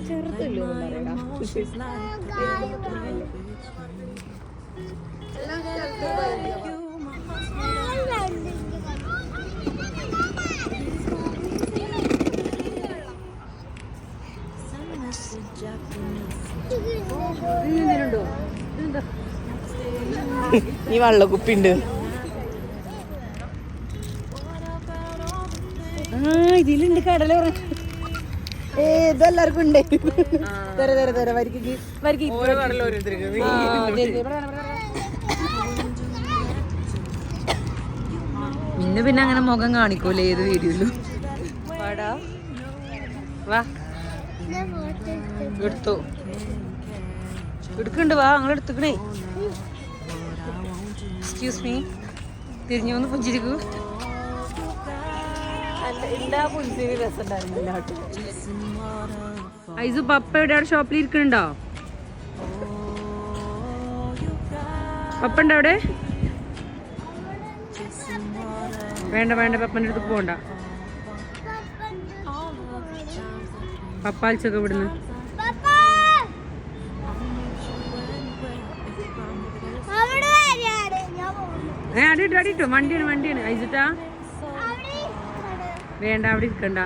ചെറുതല്ലോ ഈ വെള്ളക്കുപ്പിണ്ട്. ഇതിലുണ്ട് കടല. ഇതെല്ലാവർക്കും ഉണ്ട്. പിന്നെ അങ്ങനെ മുഖം കാണിക്കൂലേ ഏത് വീഡിയോയിലും. വാ എടുത്തു എടുക്കണ്ട്. വാ നിങ്ങൾ എടുത്തുക്കണേ. എക്സ്ക്യൂസ് മീ, തിരിഞ്ഞു വന്ന് പുഞ്ചിരിക്കൂ. ഐസു പപ്പ എവിടെ ഷോപ്പിൽ ഇരിക്കണുണ്ടോ? പപ്പ ഉണ്ടോ അവിടെ? വേണ്ട വേണ്ട, പപ്പൻ്റെ അടുത്ത് പോണ്ട. പപ്പാൽച്ചൊക്കെ ഇവിടുന്ന്. അടിട്ടോ വണ്ടിയാണ് ഐസിട്ടാ. വേണ്ട അവിടെ ഇരിക്കണ്ട.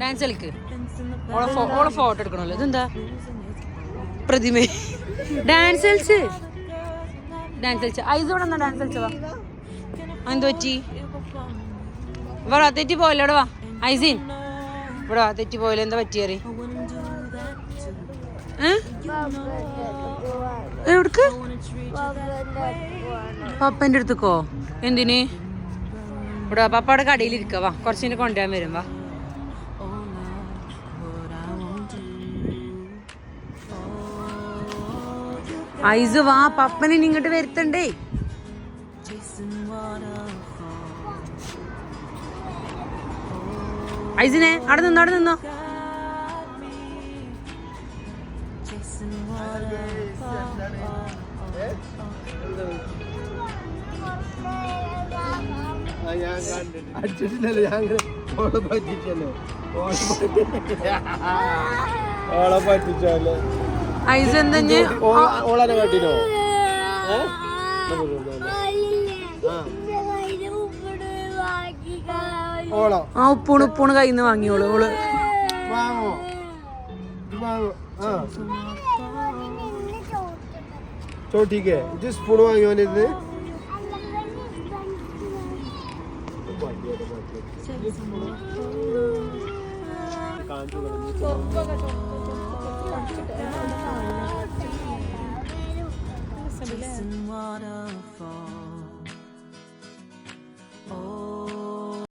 ഡാൻസ് കളിക്ക്. ഓളെ ഫോട്ടോ എടുക്കണല്ലോ. ഇതെന്താ പ്രതിമ? ഡാൻസ് കളിച്ച് ഐസ് ഇവിടെ എന്നാ ഡാൻസ് കളിച്ചവാ. എന്ത് പറ്റി? ഇവിടെ തെറ്റി പോയല്ലോ. ഇവിടെ വാ ഐസിൻ, ഇവിടെ വാ. തെറ്റി പോയല്ലോ. എന്താ പറ്റിയറി? എവിടക്ക്? പപ്പൻ്റെ അടുത്തേക്കോ? എന്തിന്? ഇവിടെ പപ്പയുടെ കടയിലിരിക്ക. വാ, കുറച്ചിനെ കൊണ്ടുവരാൻ വരും. വാ. ഐസ് വാ, പപ്പനെ ഇങ്ങോട്ട് വരുത്തണ്ടേ. ഐസിനെ അവിടെ നിന്നോ. ഐസ് എന്താ കാട്ടിനോ? ആ ഉപ്പൂണ് കയ്യിൽ നിന്ന് വാങ്ങിയോളൂ. ഓള് ठीक है जिस स्पून വാങ്ങിയോനെ ഇത് കാണിച്ചു